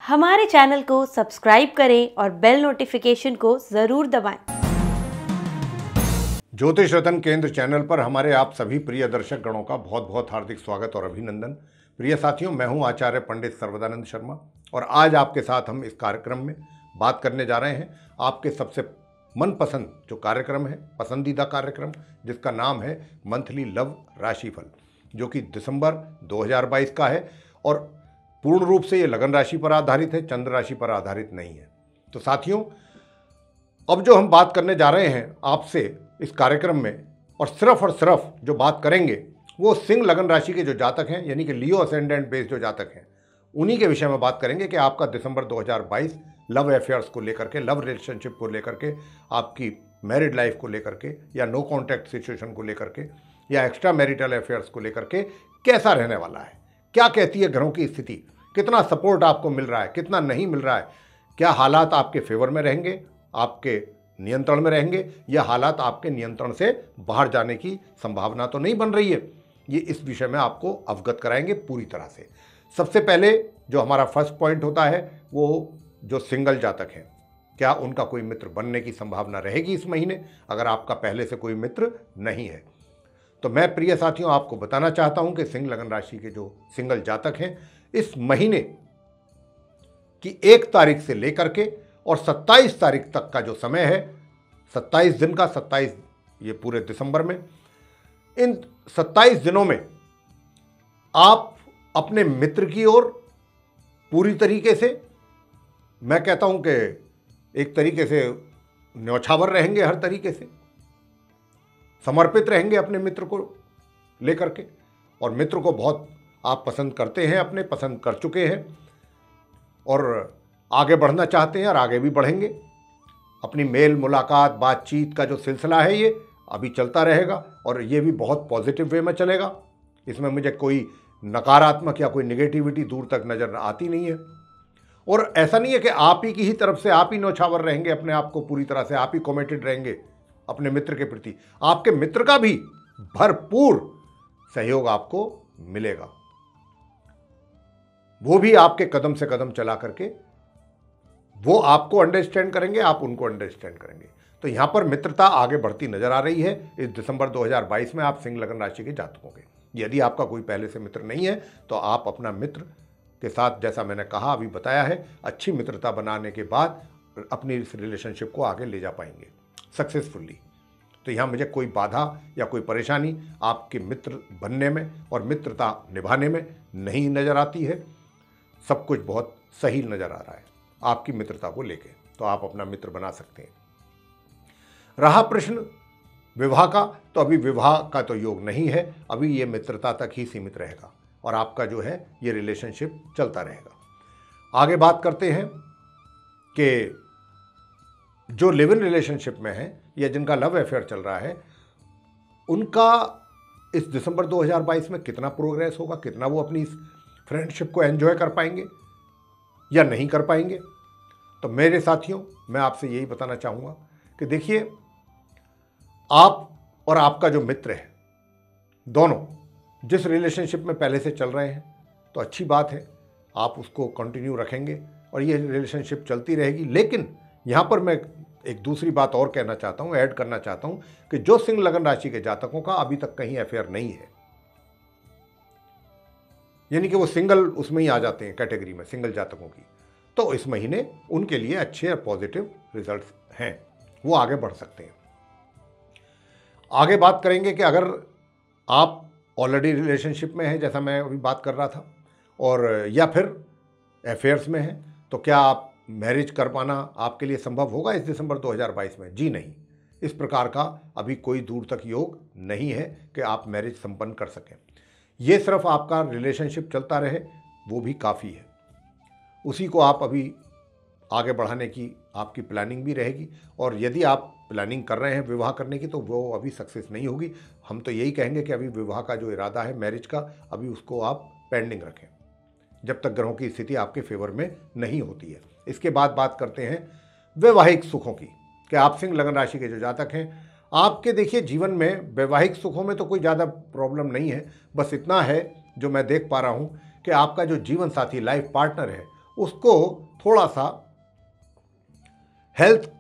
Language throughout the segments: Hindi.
हमारे चैनल को सब्सक्राइब करें और बेल नोटिफिकेशन को जरूर दबाएं। ज्योतिष रतन केंद्र चैनल पर हमारे आप सभी प्रिय दर्शक गणों का बहुत बहुत हार्दिक स्वागत और अभिनंदन। प्रिय साथियों, मैं हूं आचार्य पंडित सर्वदानंद शर्मा और आज आपके साथ हम इस कार्यक्रम में बात करने जा रहे हैं आपके सबसे मनपसंद जो कार्यक्रम है, पसंदीदा कार्यक्रम, जिसका नाम है मंथली लव राशिफल, जो कि दिसंबर 2022 का है और पूर्ण रूप से ये लगन राशि पर आधारित है, चंद्र राशि पर आधारित नहीं है। तो साथियों, अब जो हम बात करने जा रहे हैं आपसे इस कार्यक्रम में और सिर्फ जो बात करेंगे वो सिंह लगन राशि के जो जातक हैं, यानी कि लियो असेंडेंट बेस्ड जो जातक हैं, उन्हीं के विषय में बात करेंगे कि आपका दिसंबर 2022 लव अफेयर्स को लेकर के, लव रिलेशनशिप को लेकर के, आपकी मैरिड लाइफ को लेकर के, या नो कॉन्टैक्ट सिचुएशन को लेकर के, या एक्स्ट्रा मैरिटल अफेयर्स को लेकर के कैसा रहने वाला है, क्या कहती है घरों की स्थिति, कितना सपोर्ट आपको मिल रहा है, कितना नहीं मिल रहा है, क्या हालात आपके फेवर में रहेंगे, आपके नियंत्रण में रहेंगे, या हालात आपके नियंत्रण से बाहर जाने की संभावना तो नहीं बन रही है। ये इस विषय में आपको अवगत कराएंगे पूरी तरह से। सबसे पहले जो हमारा फर्स्ट पॉइंट होता है वो जो सिंगल जातक हैं, क्या उनका कोई मित्र बनने की संभावना रहेगी इस महीने, अगर आपका पहले से कोई मित्र नहीं है। तो मैं प्रिय साथियों आपको बताना चाहता हूं कि सिंह लगन राशि के जो सिंगल जातक हैं, इस महीने की 1 तारीख से लेकर के और 27 तारीख तक का जो समय है, 27 दिन का, 27 ये पूरे दिसंबर में, इन 27 दिनों में आप अपने मित्र की ओर पूरी तरीके से, मैं कहता हूं कि एक तरीके से न्यौछावर रहेंगे, हर तरीके से समर्पित रहेंगे अपने मित्र को लेकर के, और मित्र को बहुत आप पसंद करते हैं, अपने पसंद कर चुके हैं और आगे बढ़ना चाहते हैं और आगे भी बढ़ेंगे। अपनी मेल मुलाकात बातचीत का जो सिलसिला है ये अभी चलता रहेगा और ये भी बहुत पॉजिटिव वे में चलेगा। इसमें मुझे कोई नकारात्मक या कोई निगेटिविटी दूर तक नज़र आती नहीं है। और ऐसा नहीं है कि आप ही की ही तरफ से आप ही न्यौछावर रहेंगे अपने आप को पूरी तरह से, आप ही कमिटेड रहेंगे अपने मित्र के प्रति, आपके मित्र का भी भरपूर सहयोग आपको मिलेगा। वो भी आपके कदम से कदम चला करके वो आपको अंडरस्टैंड करेंगे, आप उनको अंडरस्टैंड करेंगे। तो यहां पर मित्रता आगे बढ़ती नजर आ रही है इस दिसंबर 2022 में आप सिंह लगन राशि के जातकों के। यदि आपका कोई पहले से मित्र नहीं है तो आप अपना मित्र के साथ, जैसा मैंने कहा अभी बताया है, अच्छी मित्रता बनाने के बाद अपनी इस रिलेशनशिप को आगे ले जा पाएंगे सक्सेसफुली। तो यहाँ मुझे कोई बाधा या कोई परेशानी आपके मित्र बनने में और मित्रता निभाने में नहीं नज़र आती है। सब कुछ बहुत सही नज़र आ रहा है आपकी मित्रता को लेके, तो आप अपना मित्र बना सकते हैं। रहा प्रश्न विवाह का, तो अभी विवाह का तो योग नहीं है, अभी ये मित्रता तक ही सीमित रहेगा और आपका जो है ये रिलेशनशिप चलता रहेगा। आगे बात करते हैं कि जो लिव इन रिलेशनशिप में है या जिनका लव अफेयर चल रहा है, उनका इस दिसंबर 2022 में कितना प्रोग्रेस होगा, कितना वो अपनी इस फ्रेंडशिप को एंजॉय कर पाएंगे या नहीं कर पाएंगे। तो मेरे साथियों, मैं आपसे यही बताना चाहूँगा कि देखिए, आप और आपका जो मित्र है, दोनों जिस रिलेशनशिप में पहले से चल रहे हैं तो अच्छी बात है, आप उसको कंटिन्यू रखेंगे और ये रिलेशनशिप चलती रहेगी। लेकिन यहाँ पर मैं एक दूसरी बात और कहना चाहता हूँ, ऐड करना चाहता हूँ कि जो सिंह लगन राशि के जातकों का अभी तक कहीं अफेयर नहीं है, यानी कि वो सिंगल उसमें ही आ जाते हैं कैटेगरी में, सिंगल जातकों की, तो इस महीने उनके लिए अच्छे और पॉजिटिव रिजल्ट्स हैं, वो आगे बढ़ सकते हैं। आगे बात करेंगे कि अगर आप ऑलरेडी रिलेशनशिप में हैं, जैसा मैं अभी बात कर रहा था, और या फिर अफेयर्स में हैं, तो क्या आप मैरिज कर पाना आपके लिए संभव होगा इस दिसंबर 2022 में? जी नहीं, इस प्रकार का अभी कोई दूर तक योग नहीं है कि आप मैरिज संपन्न कर सकें। ये सिर्फ आपका रिलेशनशिप चलता रहे वो भी काफ़ी है, उसी को आप अभी आगे बढ़ाने की आपकी प्लानिंग भी रहेगी। और यदि आप प्लानिंग कर रहे हैं विवाह करने की तो वो अभी सक्सेस नहीं होगी। हम तो यही कहेंगे कि अभी विवाह का जो इरादा है मैरिज का, अभी उसको आप पेंडिंग रखें जब तक ग्रहों की स्थिति आपके फेवर में नहीं होती है। इसके बाद बात करते हैं वैवाहिक सुखों की, कि आप सिंह लगन राशि के जो जातक हैं, आपके देखिए जीवन में वैवाहिक सुखों में तो कोई ज़्यादा प्रॉब्लम नहीं है। बस इतना है जो मैं देख पा रहा हूँ कि आपका जो जीवन साथी लाइफ पार्टनर है उसको थोड़ा सा हेल्थ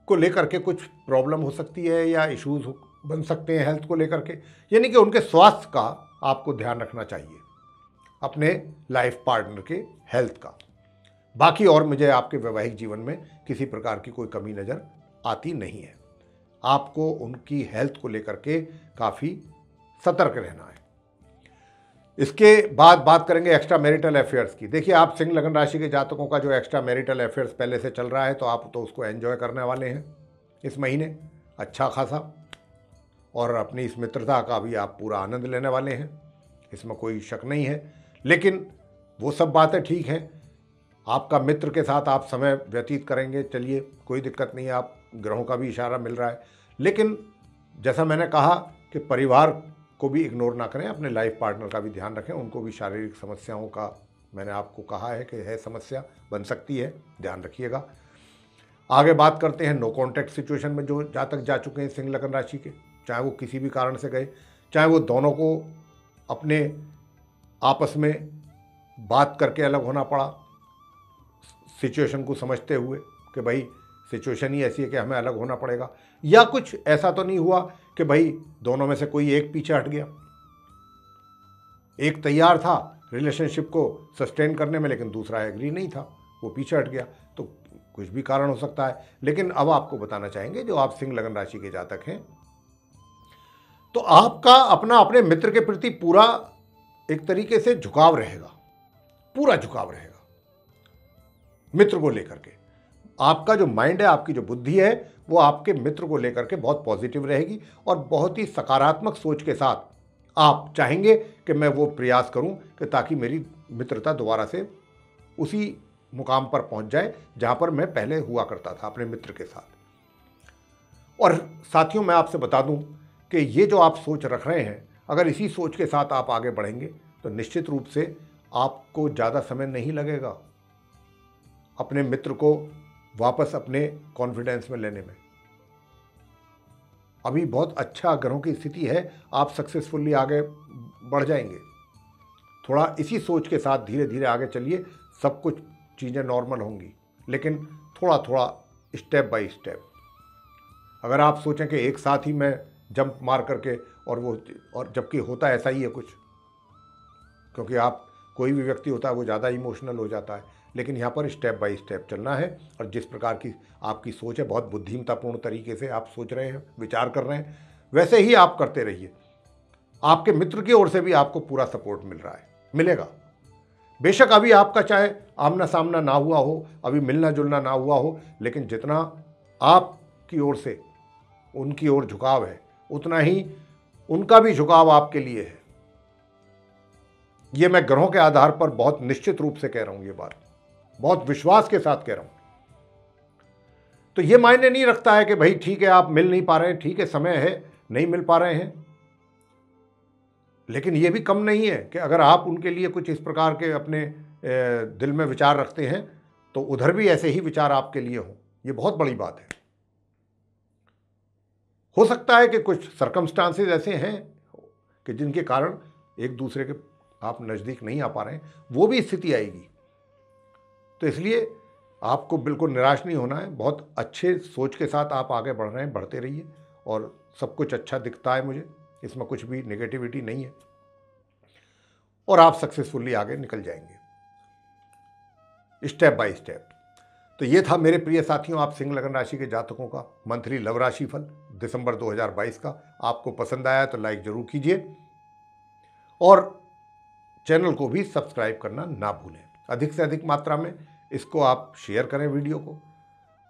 को लेकर के कुछ प्रॉब्लम हो सकती है या इश्यूज बन सकते हैं हेल्थ को लेकर के, यानी कि उनके स्वास्थ्य का आपको ध्यान रखना चाहिए, अपने लाइफ पार्टनर के हेल्थ का। बाकी और मुझे आपके वैवाहिक जीवन में किसी प्रकार की कोई कमी नज़र आती नहीं है। आपको उनकी हेल्थ को लेकर के काफ़ी सतर्क रहना है। इसके बाद बात करेंगे एक्स्ट्रा मैरिटल अफेयर्स की। देखिए, आप सिंह लगन राशि के जातकों का जो एक्स्ट्रा मैरिटल अफेयर्स पहले से चल रहा है, तो आप तो उसको एंजॉय करने वाले हैं इस महीने अच्छा खासा, और अपनी इस मित्रता का भी आप पूरा आनंद लेने वाले हैं, इसमें कोई शक नहीं है। लेकिन वो सब बातें ठीक हैं, आपका मित्र के साथ आप समय व्यतीत करेंगे, चलिए कोई दिक्कत नहीं है, आप ग्रहों का भी इशारा मिल रहा है। लेकिन जैसा मैंने कहा कि परिवार को भी इग्नोर ना करें, अपने लाइफ पार्टनर का भी ध्यान रखें, उनको भी शारीरिक समस्याओं का मैंने आपको कहा है कि है समस्या बन सकती है, ध्यान रखिएगा। आगे बात करते हैं नो कॉन्टैक्ट सिचुएशन में जो जातक जा चुके हैं सिंह लगन राशि के, चाहे वो किसी भी कारण से गए, चाहे वो दोनों को अपने आपस में बात करके अलग होना पड़ा, सिचुएशन को समझते हुए कि भाई सिचुएशन ही ऐसी है कि हमें अलग होना पड़ेगा, या कुछ ऐसा तो नहीं हुआ कि भाई दोनों में से कोई एक पीछे हट गया, एक तैयार था रिलेशनशिप को सस्टेन करने में लेकिन दूसरा एग्री नहीं था, वो पीछे हट गया, तो कुछ भी कारण हो सकता है। लेकिन अब आपको बताना चाहेंगे, जो आप सिंह लगन राशि के जातक हैं, तो आपका अपना अपने मित्र के प्रति पूरा एक तरीके से झुकाव रहेगा, पूरा झुकाव रहेगा मित्र को लेकर के। आपका जो माइंड है, आपकी जो बुद्धि है, वो आपके मित्र को लेकर के बहुत पॉजिटिव रहेगी और बहुत ही सकारात्मक सोच के साथ आप चाहेंगे कि मैं वो प्रयास करूं कि ताकि मेरी मित्रता दोबारा से उसी मुकाम पर पहुंच जाए जहां पर मैं पहले हुआ करता था अपने मित्र के साथ। और साथियों, मैं आपसे बता दूं कि ये जो आप सोच रख रहे हैं, अगर इसी सोच के साथ आप आगे बढ़ेंगे तो निश्चित रूप से आपको ज़्यादा समय नहीं लगेगा अपने मित्र को वापस अपने कॉन्फिडेंस में लेने में। अभी बहुत अच्छा ग्रहों की स्थिति है, आप सक्सेसफुली आगे बढ़ जाएंगे। थोड़ा इसी सोच के साथ धीरे धीरे आगे चलिए, सब कुछ चीज़ें नॉर्मल होंगी, लेकिन थोड़ा थोड़ा स्टेप बाय स्टेप। अगर आप सोचें कि एक साथ ही मैं जंप मार करके और जबकि होता ऐसा ही है कुछ, क्योंकि आप कोई भी व्यक्ति होता है वो ज़्यादा इमोशनल हो जाता है, लेकिन यहाँ पर स्टेप बाय स्टेप चलना है। और जिस प्रकार की आपकी सोच है, बहुत बुद्धिमत्तापूर्ण तरीके से आप सोच रहे हैं, विचार कर रहे हैं, वैसे ही आप करते रहिए। आपके मित्र की ओर से भी आपको पूरा सपोर्ट मिल रहा है, मिलेगा। बेशक अभी आपका चाहे आमना सामना ना हुआ हो, अभी मिलना जुलना ना हुआ हो, लेकिन जितना आपकी ओर से उनकी ओर झुकाव है, उतना ही उनका भी झुकाव आपके लिए है। ये मैं ग्रहों के आधार पर बहुत निश्चित रूप से कह रहा हूं, ये बात बहुत विश्वास के साथ कह रहा हूं। तो ये मायने नहीं रखता है कि भाई ठीक है आप मिल नहीं पा रहे हैं, ठीक है समय है नहीं मिल पा रहे हैं, लेकिन ये भी कम नहीं है कि अगर आप उनके लिए कुछ इस प्रकार के अपने दिल में विचार रखते हैं तो उधर भी ऐसे ही विचार आपके लिए हों। ये बहुत बड़ी बात है। हो सकता है कि कुछ सर्कमस्टांसेस ऐसे हैं कि जिनके कारण एक दूसरे के आप नज़दीक नहीं आ पा रहे हैं, वो भी स्थिति आएगी। तो इसलिए आपको बिल्कुल निराश नहीं होना है, बहुत अच्छे सोच के साथ आप आगे बढ़ रहे हैं, बढ़ते रहिए और सब कुछ अच्छा दिखता है मुझे, इसमें कुछ भी नेगेटिविटी नहीं है और आप सक्सेसफुली आगे निकल जाएंगे स्टेप बाय स्टेप। तो ये था मेरे प्रिय साथियों, आप सिंह लगन राशि के जातकों का मंथली लव राशि फल दिसंबर 2022 का। आपको पसंद आया तो लाइक जरूर कीजिए और चैनल को भी सब्सक्राइब करना ना भूलें। अधिक से अधिक मात्रा में इसको आप शेयर करें वीडियो को।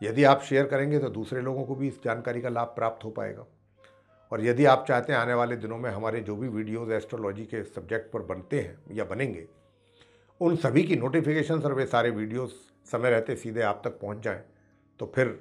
यदि आप शेयर करेंगे तो दूसरे लोगों को भी इस जानकारी का लाभ प्राप्त हो पाएगा। और यदि आप चाहते हैं आने वाले दिनों में हमारे जो भी वीडियोस एस्ट्रोलॉजी के सब्जेक्ट पर बनते हैं या बनेंगे, उन सभी की नोटिफिकेशन और वे सारे वीडियोस समय रहते सीधे आप तक पहुंच जाएं, तो फिर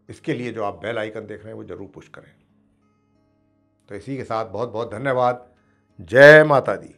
इसके लिए जो आप बेल आइकन देख रहे हैं वो जरूर पुश करें। तो इसी के साथ बहुत बहुत धन्यवाद। जय माता दी।